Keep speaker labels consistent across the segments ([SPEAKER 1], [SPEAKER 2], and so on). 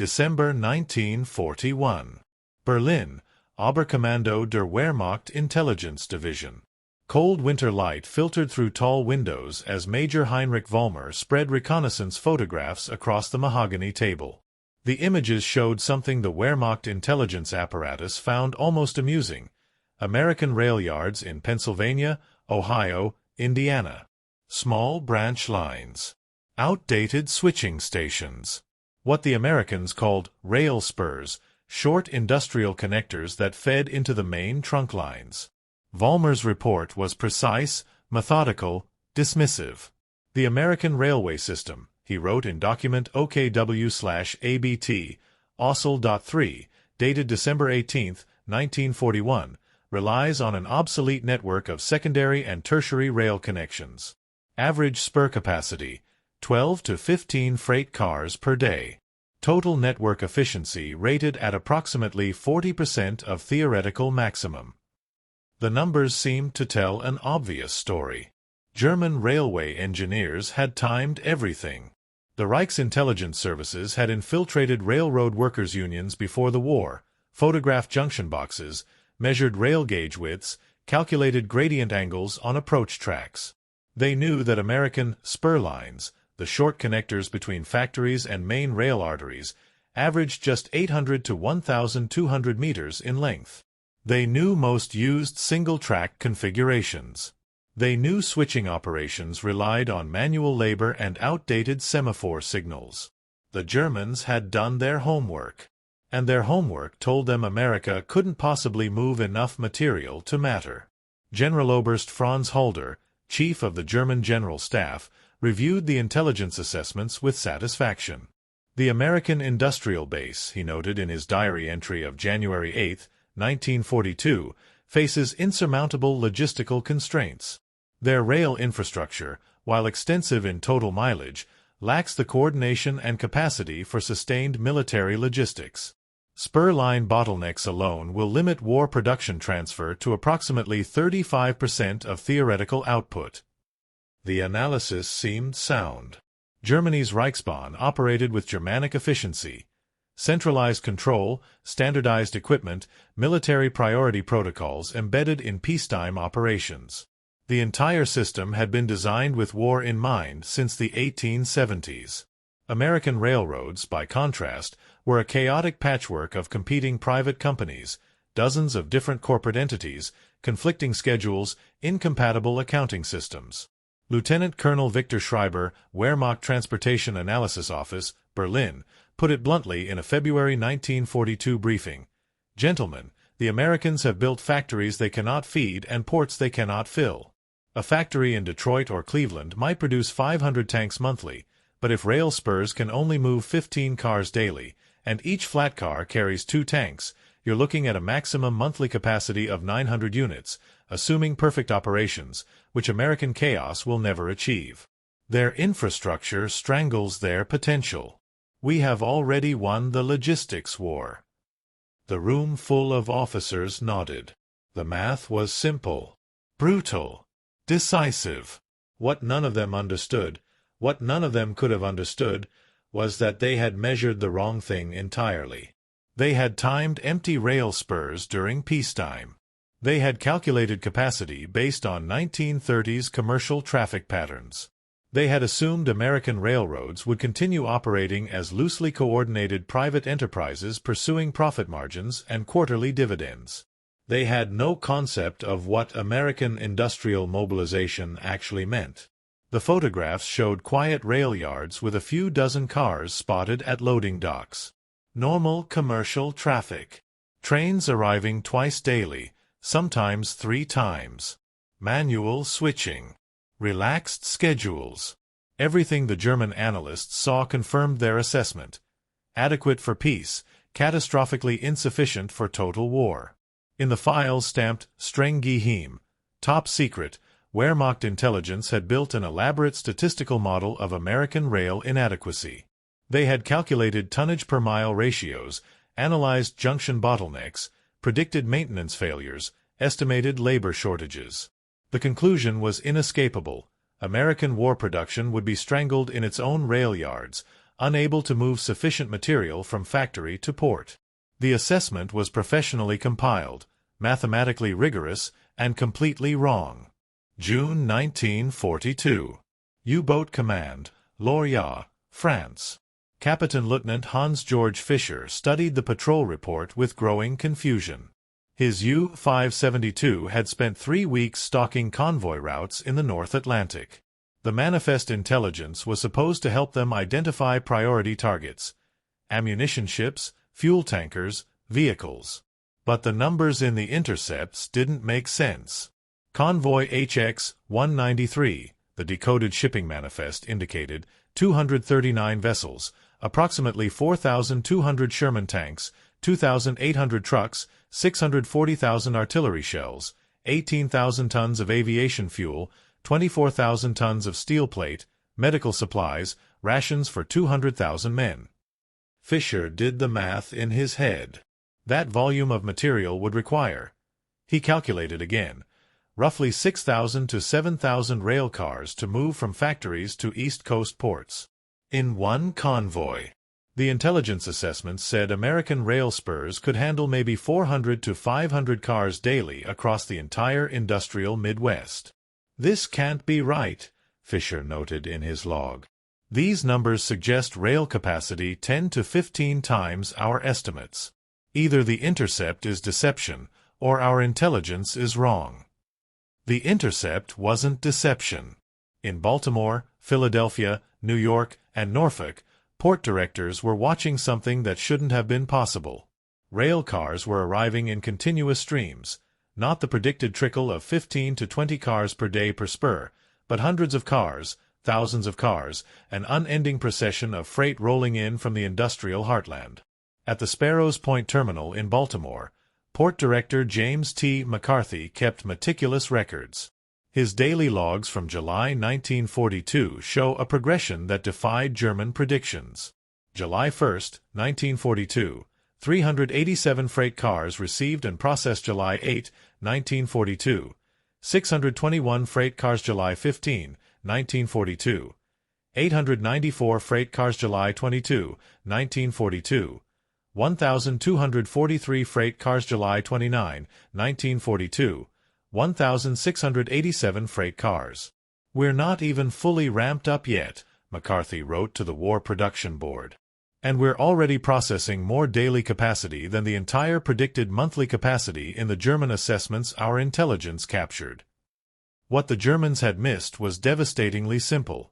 [SPEAKER 1] December 1941. Berlin, Oberkommando der Wehrmacht Intelligence Division. Cold winter light filtered through tall windows as Major Heinrich Vollmer spread reconnaissance photographs across the mahogany table. The images showed something the Wehrmacht intelligence apparatus found almost amusing: American rail yards in Pennsylvania, Ohio, Indiana. Small branch lines. Outdated switching stations. What the Americans called rail spurs, short industrial connectors that fed into the main trunk lines. Vollmer's report was precise, methodical, dismissive. The American railway system, he wrote in document OKW/ABT, OSL.3, dated December 18, 1941, relies on an obsolete network of secondary and tertiary rail connections. Average spur capacity, 12 to 15 freight cars per day. Total network efficiency rated at approximately 40% of theoretical maximum. The numbers seemed to tell an obvious story. German railway engineers had timed everything. The Reich's intelligence services had infiltrated railroad workers' unions before the war, photographed junction boxes, measured rail gauge widths, calculated gradient angles on approach tracks. They knew that American spur lines, the short connectors between factories and main rail arteries, averaged just 800 to 1,200 meters in length. They knew most used single-track configurations. They knew switching operations relied on manual labor and outdated semaphore signals. The Germans had done their homework. And their homework told them America couldn't possibly move enough material to matter. Generaloberst Franz Halder, chief of the German General Staff, reviewed the intelligence assessments with satisfaction. The American industrial base, he noted in his diary entry of January 8, 1942, faces insurmountable logistical constraints. Their rail infrastructure, while extensive in total mileage, lacks the coordination and capacity for sustained military logistics. Spur line bottlenecks alone will limit war production transfer to approximately 35% of theoretical output. The analysis seemed sound. Germany's Reichsbahn operated with Germanic efficiency. Centralized control, standardized equipment, military priority protocols embedded in peacetime operations. The entire system had been designed with war in mind since the 1870s. American railroads, by contrast, were a chaotic patchwork of competing private companies, dozens of different corporate entities, conflicting schedules, incompatible accounting systems. Lieutenant Colonel Victor Schreiber, Wehrmacht Transportation Analysis Office, Berlin, put it bluntly in a February 1942 briefing: "Gentlemen, the Americans have built factories they cannot feed and ports they cannot fill. A factory in Detroit or Cleveland might produce 500 tanks monthly, but if rail spurs can only move 15 cars daily, and each flat car carries 2 tanks, you're looking at a maximum monthly capacity of 900 units, assuming perfect operations, which American chaos will never achieve. Their infrastructure strangles their potential. We have already won the logistics war." The room full of officers nodded. The math was simple, brutal, decisive. What none of them understood, what none of them could have understood, was that they had measured the wrong thing entirely. They had timed empty rail spurs during peacetime. They had calculated capacity based on 1930s commercial traffic patterns. They had assumed American railroads would continue operating as loosely coordinated private enterprises pursuing profit margins and quarterly dividends. They had no concept of what American industrial mobilization actually meant. The photographs showed quiet rail yards with a few dozen cars spotted at loading docks. Normal commercial traffic. Trains arriving twice daily, sometimes 3 times. Manual switching. Relaxed schedules. Everything the German analysts saw confirmed their assessment. Adequate for peace, catastrophically insufficient for total war. In the files stamped streng geheim, top secret, Wehrmacht intelligence had built an elaborate statistical model of American rail inadequacy. They had calculated tonnage per mile ratios, analyzed junction bottlenecks, predicted maintenance failures, estimated labor shortages. The conclusion was inescapable: American war production would be strangled in its own rail yards, unable to move sufficient material from factory to port. The assessment was professionally compiled, mathematically rigorous, and completely wrong. June 1942. U-Boat Command, Lorient, France. Captain Lieutenant Hans-Georg Fischer studied the patrol report with growing confusion. His U-572 had spent 3 weeks stalking convoy routes in the North Atlantic. The manifest intelligence was supposed to help them identify priority targets: ammunition ships, fuel tankers, vehicles. But the numbers in the intercepts didn't make sense. Convoy HX-193, the decoded shipping manifest indicated, 239 vessels, approximately 4,200 Sherman tanks, 2,800 trucks, 640,000 artillery shells, 18,000 tons of aviation fuel, 24,000 tons of steel plate, medical supplies, rations for 200,000 men. Fischer did the math in his head. That volume of material would require, he calculated again, roughly 6,000 to 7,000 rail cars to move from factories to East Coast ports. In one convoy. The intelligence assessments said American rail spurs could handle maybe 400 to 500 cars daily across the entire industrial Midwest. This can't be right, Fischer noted in his log. These numbers suggest rail capacity 10 to 15 times our estimates. Either the intercept is deception, or our intelligence is wrong. The intercept wasn't deception. In Baltimore, Philadelphia, New York, and Norfolk, port directors were watching something that shouldn't have been possible. Rail cars were arriving in continuous streams, not the predicted trickle of 15 to 20 cars per day per spur, but hundreds of cars, thousands of cars, an unending procession of freight rolling in from the industrial heartland. At the Sparrows Point Terminal in Baltimore, Port Director James T. McCarthy kept meticulous records. His daily logs from July 1942 show a progression that defied German predictions. July 1, 1942, 387 freight cars received and processed. July 8, 1942, 621 freight cars. July 15, 1942, 894 freight cars. July 22, 1942, 1,243 freight cars. July 29, 1942, 1,687 freight cars. We're not even fully ramped up yet, McCarthy wrote to the War Production Board. And we're already processing more daily capacity than the entire predicted monthly capacity in the German assessments our intelligence captured. What the Germans had missed was devastatingly simple.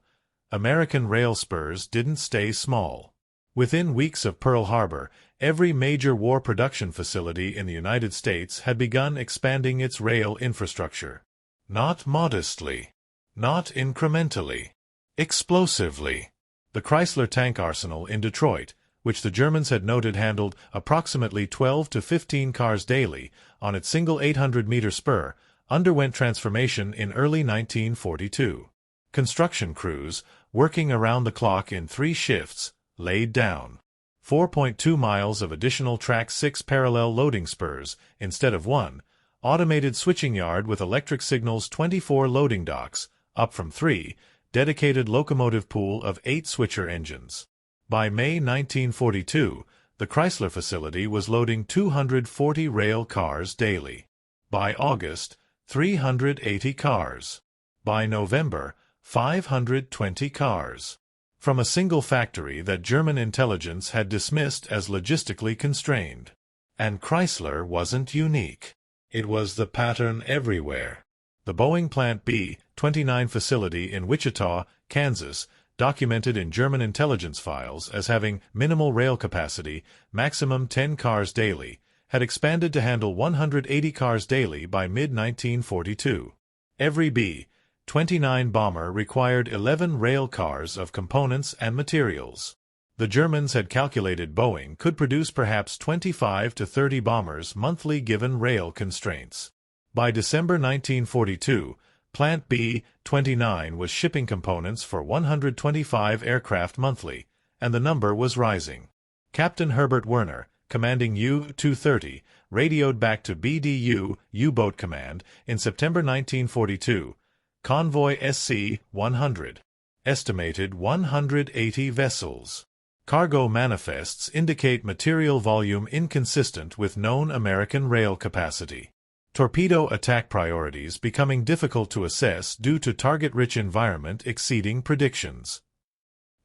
[SPEAKER 1] American rail spurs didn't stay small. Within weeks of Pearl Harbor, every major war production facility in the United States had begun expanding its rail infrastructure. Not modestly. Not incrementally. Explosively. The Chrysler tank arsenal in Detroit, which the Germans had noted handled approximately 12 to 15 cars daily on its single 800-meter spur, underwent transformation in early 1942. Construction crews, working around the clock in 3 shifts, laid down 4.2 miles of additional Track 6 parallel loading spurs instead of 1, automated switching yard with electric signals, 24 loading docks, up from 3, dedicated locomotive pool of 8 switcher engines. By May 1942, the Chrysler facility was loading 240 rail cars daily. By August, 380 cars. By November, 520 cars. From a single factory that German intelligence had dismissed as logistically constrained. And Chrysler wasn't unique. It was the pattern everywhere. The Boeing Plant B-29 facility in Wichita, Kansas, documented in German intelligence files as having minimal rail capacity, maximum 10 cars daily, had expanded to handle 180 cars daily by mid-1942. Every B-29 bomber required 11 rail cars of components and materials. The Germans had calculated Boeing could produce perhaps 25 to 30 bombers monthly given rail constraints. By December 1942, Plant B-29 was shipping components for 125 aircraft monthly, and the number was rising. Captain Herbert Werner, commanding U-230, radioed back to BDU U-Boat Command in September 1942, Convoy SC-100. Estimated 180 vessels. Cargo manifests indicate material volume inconsistent with known American rail capacity. Torpedo attack priorities becoming difficult to assess due to target-rich environment exceeding predictions.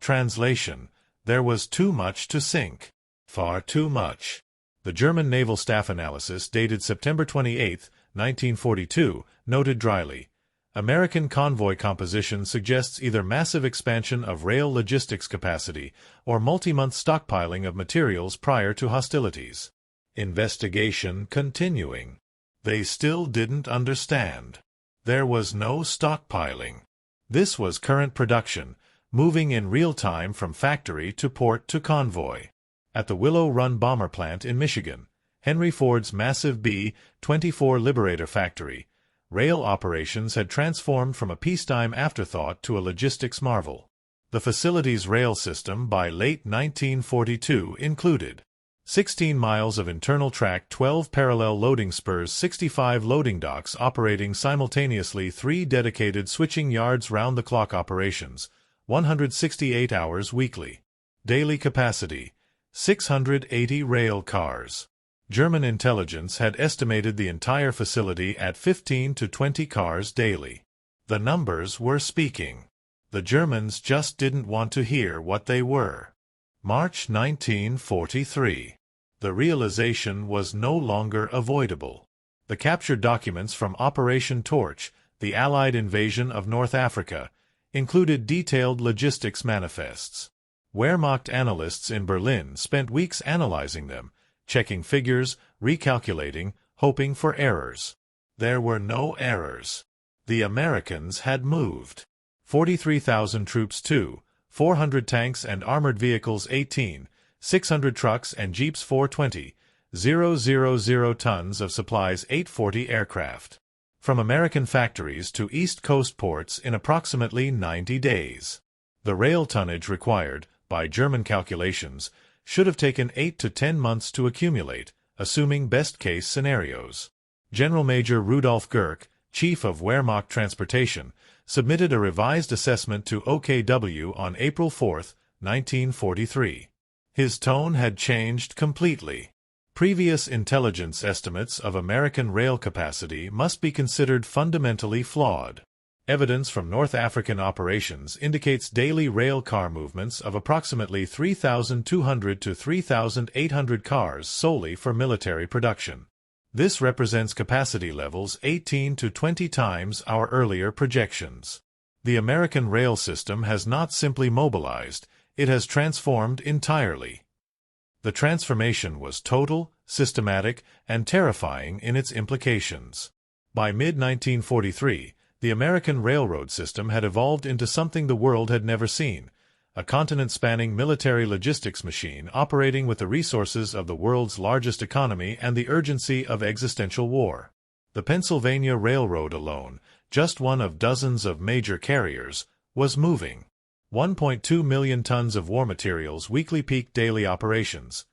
[SPEAKER 1] Translation: there was too much to sink. Far too much. The German Naval Staff Analysis dated September 28, 1942, noted dryly, American convoy composition suggests either massive expansion of rail logistics capacity or multi-month stockpiling of materials prior to hostilities. Investigation continuing. They still didn't understand. There was no stockpiling. This was current production, moving in real time from factory to port to convoy. At the Willow Run bomber plant in Michigan, Henry Ford's massive B-24 Liberator factory, rail operations had transformed from a peacetime afterthought to a logistics marvel. The facility's rail system by late 1942 included 16 miles of internal track, 12 parallel loading spurs, 65 loading docks operating simultaneously, 3 dedicated switching yards, round-the-clock operations, 168 hours weekly. Daily capacity: 680 rail cars. German intelligence had estimated the entire facility at 15 to 20 cars daily. The numbers were speaking. The Germans just didn't want to hear what they were. March 1943. The realization was no longer avoidable. The captured documents from Operation Torch, the Allied invasion of North Africa, included detailed logistics manifests. Wehrmacht analysts in Berlin spent weeks analyzing them, checking figures, recalculating, hoping for errors. There were no errors. The Americans had moved 43,000 troops 2, 400 tanks and armored vehicles 18, 600 trucks and jeeps 420, 000 tons of supplies 840 aircraft. From American factories to East Coast ports in approximately 90 days. The rail tonnage required, by German calculations, should have taken 8 to 10 months to accumulate, assuming best-case scenarios. General Major Rudolf Gerke, Chief of Wehrmacht Transportation, submitted a revised assessment to OKW on April 4, 1943. His tone had changed completely. Previous intelligence estimates of American rail capacity must be considered fundamentally flawed. Evidence from North African operations indicates daily rail car movements of approximately 3,200 to 3,800 cars solely for military production. This represents capacity levels 18 to 20 times our earlier projections. The American rail system has not simply mobilized, it has transformed entirely. The transformation was total, systematic, and terrifying in its implications. By mid-1943, the American railroad system had evolved into something the world had never seen, a continent-spanning military logistics machine operating with the resources of the world's largest economy and the urgency of existential war. The Pennsylvania Railroad alone, just one of dozens of major carriers, was moving 1.2 million tons of war materials weekly, peak daily operations,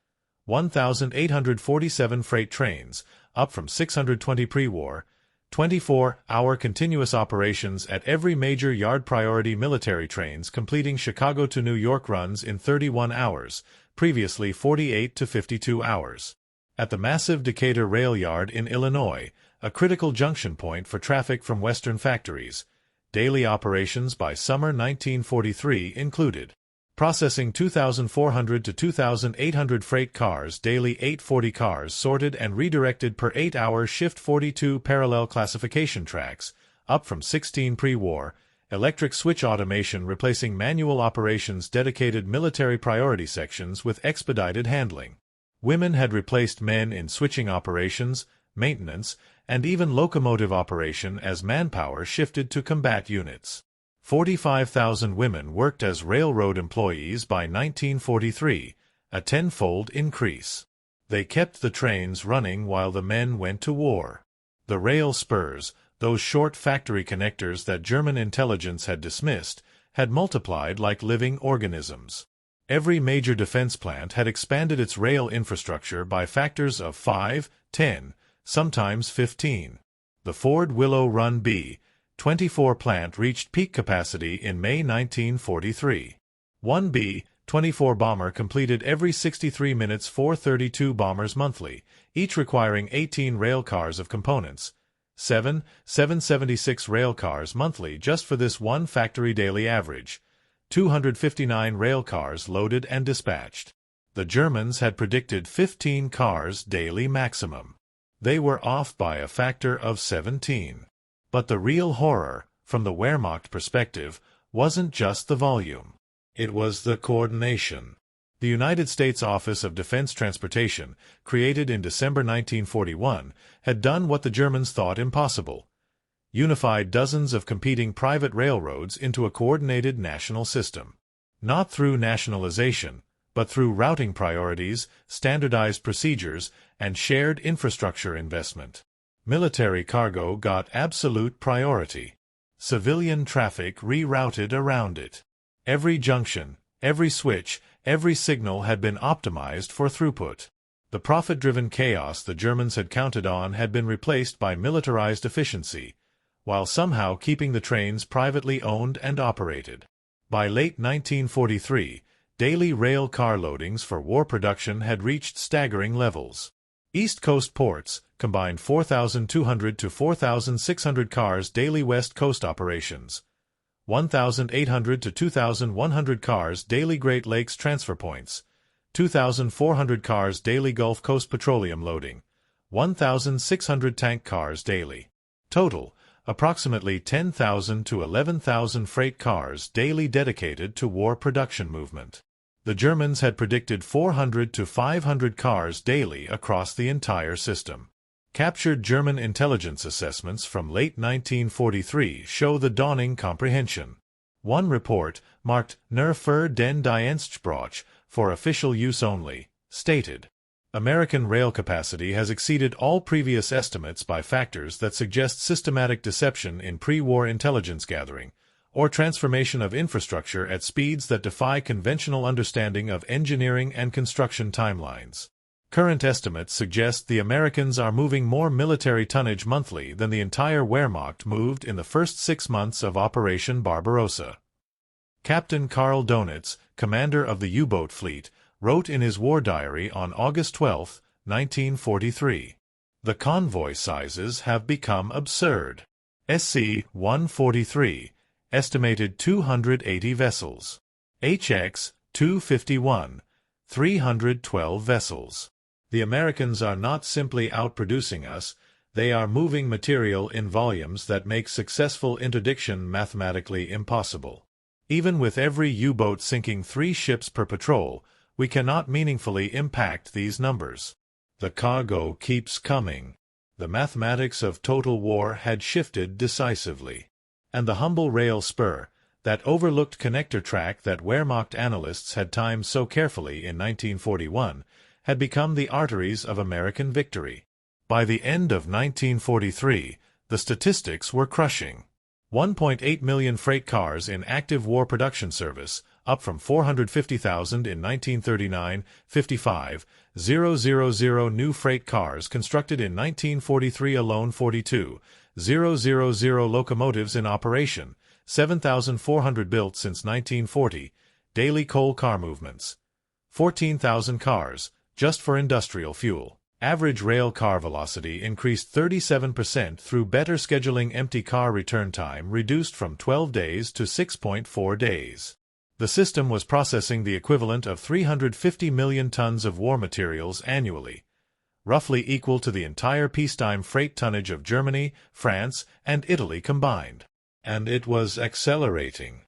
[SPEAKER 1] 1,847 freight trains, up from 620 pre-war, 24-hour continuous operations at every major yard, priority military trains completing Chicago to New York runs in 31 hours, previously 48 to 52 hours. At the massive Decatur rail yard in Illinois, a critical junction point for traffic from Western factories, daily operations by summer 1943 included processing 2,400 to 2,800 freight cars daily, 840 cars sorted and redirected per 8-hour shift, 42 parallel classification tracks, up from 16 pre-war, electric switch automation replacing manual operations, dedicated military priority sections with expedited handling. Women had replaced men in switching operations, maintenance, and even locomotive operation as manpower shifted to combat units. 45,000 women worked as railroad employees by 1943, a tenfold increase. They kept the trains running while the men went to war. The rail spurs, those short factory connectors that German intelligence had dismissed, had multiplied like living organisms. Every major defense plant had expanded its rail infrastructure by factors of 5, 10, sometimes 15. The Ford Willow Run B-24 plant reached peak capacity in May 1943. One B-24 24 bomber completed every 63 minutes, 432 bombers monthly, each requiring 18 rail cars of components. 776 rail cars monthly just for this one factory daily average. 259 rail cars loaded and dispatched. The Germans had predicted 15 cars daily maximum. They were off by a factor of 17. But the real horror, from the Wehrmacht perspective, wasn't just the volume. It was the coordination. The United States Office of Defense Transportation, created in December 1941, had done what the Germans thought impossible: unified dozens of competing private railroads into a coordinated national system. Not through nationalization, but through routing priorities, standardized procedures, and shared infrastructure investment. Military cargo got absolute priority. Civilian traffic rerouted around it. Every junction, every switch, every signal had been optimized for throughput. The profit-driven chaos the Germans had counted on had been replaced by militarized efficiency, while somehow keeping the trains privately owned and operated. By late 1943, daily rail car loadings for war production had reached staggering levels. East Coast ports combined 4,200 to 4,600 cars daily. West Coast operations 1,800 to 2,100 cars daily. Great Lakes transfer points 2,400 cars daily. Gulf Coast petroleum loading 1,600 tank cars daily. Total approximately 10,000 to 11,000 freight cars daily dedicated to war production movement. The Germans had predicted 400 to 500 cars daily across the entire system. Captured German intelligence assessments from late 1943 show the dawning comprehension. One report, marked "Nur für den Dienstbrauch," for official use only, stated, "American rail capacity has exceeded all previous estimates by factors that suggest systematic deception in pre-war intelligence gathering, or transformation of infrastructure at speeds that defy conventional understanding of engineering and construction timelines." Current estimates suggest the Americans are moving more military tonnage monthly than the entire Wehrmacht moved in the first 6 months of Operation Barbarossa. Captain Karl Donitz, commander of the U-boat fleet, wrote in his war diary on August 12, 1943, "The convoy sizes have become absurd. SC-143, estimated 280 vessels. HX-251, 312 vessels. The Americans are not simply outproducing us, they are moving material in volumes that make successful interdiction mathematically impossible. Even with every U-boat sinking 3 ships per patrol, we cannot meaningfully impact these numbers. The cargo keeps coming." The mathematics of total war had shifted decisively. And the humble rail spur, that overlooked connector track that Wehrmacht analysts had timed so carefully in 1941, had become the arteries of American victory. By the end of 1943, the statistics were crushing. 1.8 million freight cars in active war production service, up from 450,000 in 1939-55, 000 new freight cars constructed in 1943 alone, 42,000 locomotives in operation, 7,400 built since 1940, daily coal car movements, 14,000 cars, just for industrial fuel. Average rail car velocity increased 37% through better scheduling. Empty car return time reduced from 12 days to 6.4 days. The system was processing the equivalent of 350 million tons of war materials annually, roughly equal to the entire peacetime freight tonnage of Germany, France, and Italy combined. And it was accelerating.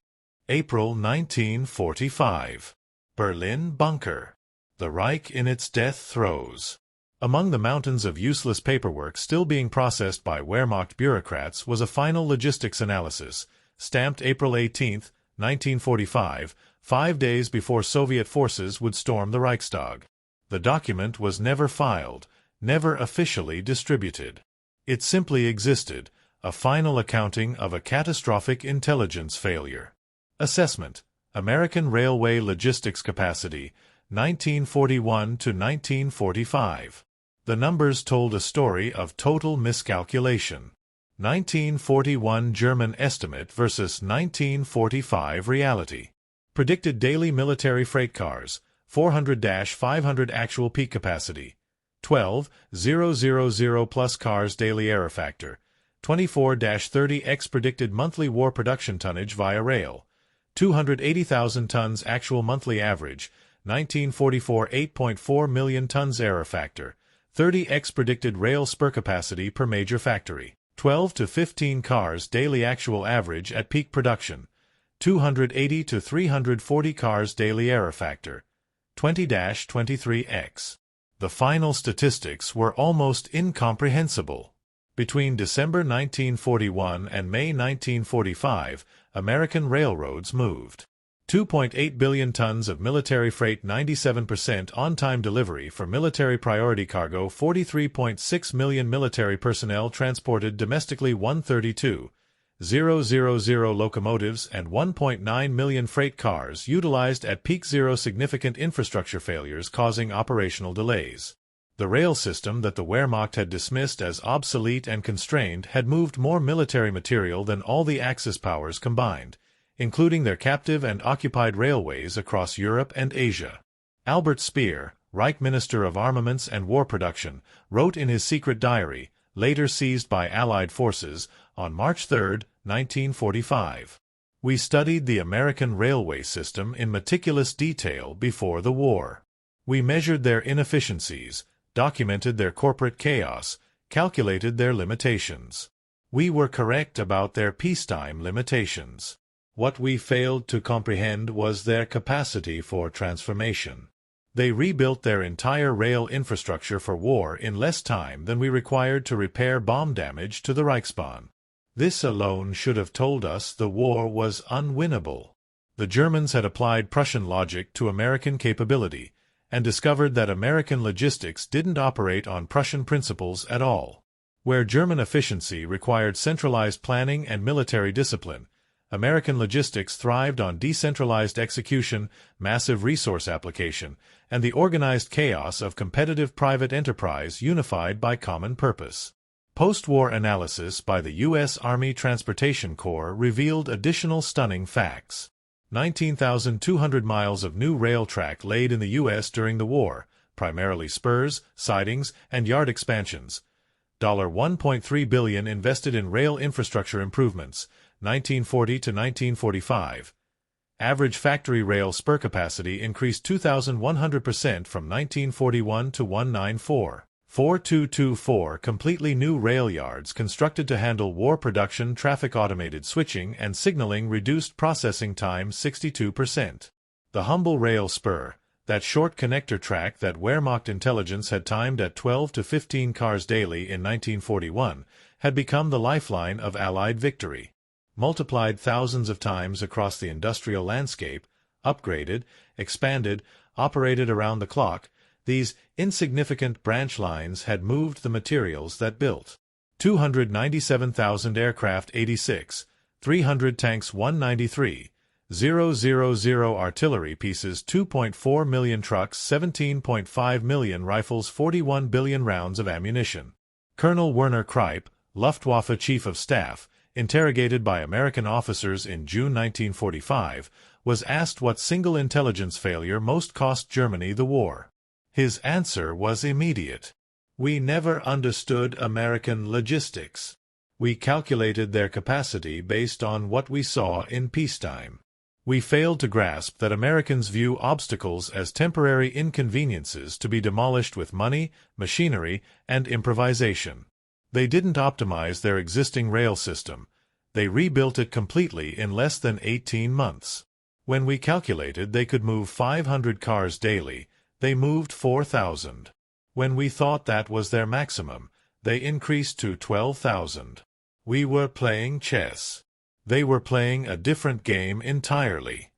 [SPEAKER 1] April 1945. Berlin bunker. The Reich in its death throes. Among the mountains of useless paperwork still being processed by Wehrmacht bureaucrats was a final logistics analysis, stamped April 18, 1945, 5 days before Soviet forces would storm the Reichstag. The document was never filed, never officially distributed. It simply existed, a final accounting of a catastrophic intelligence failure. Assessment: American Railway Logistics Capacity, 1941 to 1945. The numbers told a story of total miscalculation. 1941 German estimate versus 1945 reality. Predicted daily military freight cars, 400-500 actual peak capacity. 12,000 plus cars daily error factor. 24-30x predicted monthly war production tonnage via rail. 280,000 tons actual monthly average. 1944 8.4 million tons error factor. 30x predicted rail spur capacity per major factory. 12 to 15 cars daily actual average at peak production. 280 to 340 cars daily error factor. 20-23x. The final statistics were almost incomprehensible. Between December 1941 and May 1945, American railroads moved 2.8 billion tons of military freight, 97% on-time delivery for military priority cargo, 43.6 million military personnel transported domestically, 132,000 locomotives and 1.9 million freight cars utilized at peak, zero significant infrastructure failures causing operational delays. The rail system that the Wehrmacht had dismissed as obsolete and constrained had moved more military material than all the Axis powers combined, including their captive and occupied railways across Europe and Asia. Albert Speer, Reich Minister of Armaments and War Production, wrote in his secret diary, later seized by Allied forces, on March 3, 1945. We studied the American railway system in meticulous detail before the war. We measured their inefficiencies, documented their corporate chaos, calculated their limitations. We were correct about their peacetime limitations. What we failed to comprehend was their capacity for transformation. They rebuilt their entire rail infrastructure for war in less time than we required to repair bomb damage to the Reichsbahn. This alone should have told us the war was unwinnable. The Germans had applied Prussian logic to American capability, and discovered that American logistics didn't operate on Prussian principles at all. Where German efficiency required centralized planning and military discipline, American logistics thrived on decentralized execution, massive resource application, and the organized chaos of competitive private enterprise unified by common purpose. Post-war analysis by the U.S. Army Transportation Corps revealed additional stunning facts. 19,200 miles of new rail track laid in the U.S. during the war, primarily spurs, sidings, and yard expansions. $1.3 billion invested in rail infrastructure improvements, 1940 to 1945. Average factory rail spur capacity increased 2,100% from 1941 to 194. 4224 completely new rail yards constructed to handle war production traffic, automated switching and signaling reduced processing time 62%. The humble rail spur, that short connector track that Wehrmacht intelligence had timed at 12 to 15 cars daily in 1941, had become the lifeline of Allied victory. Multiplied thousands of times across the industrial landscape, upgraded, expanded, operated around the clock, these insignificant branch lines had moved the materials that built 297,000 aircraft 86, 300 tanks 193, 000 artillery pieces 2.4 million trucks 17.5 million rifles 41 billion rounds of ammunition. Colonel Werner Kripe, Luftwaffe Chief of Staff, interrogated by American officers in June 1945, was asked what single intelligence failure most cost Germany the war. His answer was immediate. We never understood American logistics. We calculated their capacity based on what we saw in peacetime. We failed to grasp that Americans view obstacles as temporary inconveniences to be demolished with money, machinery, and improvisation. They didn't optimize their existing rail system. They rebuilt it completely in less than 18 months. When we calculated they could move 500 cars daily, they moved 4,000. When we thought that was their maximum, they increased to 12,000. We were playing chess. They were playing a different game entirely.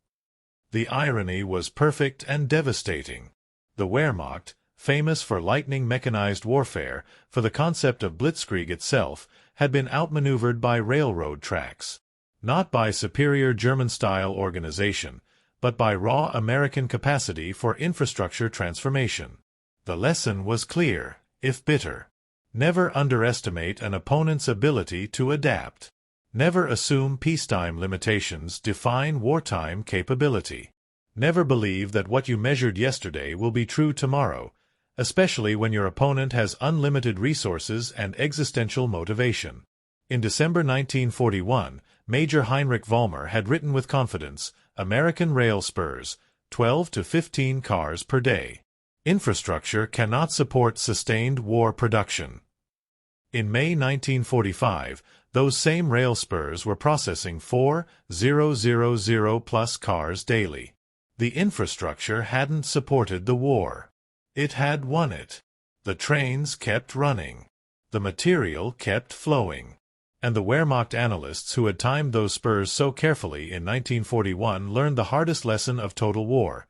[SPEAKER 1] The irony was perfect and devastating. The Wehrmacht, famous for lightning mechanized warfare, for the concept of blitzkrieg itself, had been outmaneuvered by railroad tracks. Not by superior German-style organization, but by raw American capacity for infrastructure transformation. The lesson was clear, if bitter. Never underestimate an opponent's ability to adapt. Never assume peacetime limitations define wartime capability. Never believe that what you measured yesterday will be true tomorrow, especially when your opponent has unlimited resources and existential motivation. In December 1941, Major Heinrich Vollmer had written with confidence, "American rail spurs, 12 to 15 cars per day. Infrastructure cannot support sustained war production." In May 1945, those same rail spurs were processing 4,000+ cars daily. The infrastructure hadn't supported the war. It had won it. The trains kept running. The material kept flowing. And the Wehrmacht analysts who had timed those spurs so carefully in 1941 learned the hardest lesson of total war.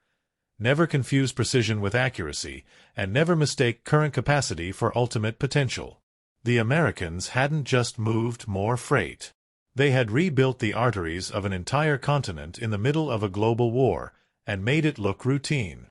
[SPEAKER 1] Never confuse precision with accuracy, and never mistake current capacity for ultimate potential. The Americans hadn't just moved more freight. They had rebuilt the arteries of an entire continent in the middle of a global war, and made it look routine.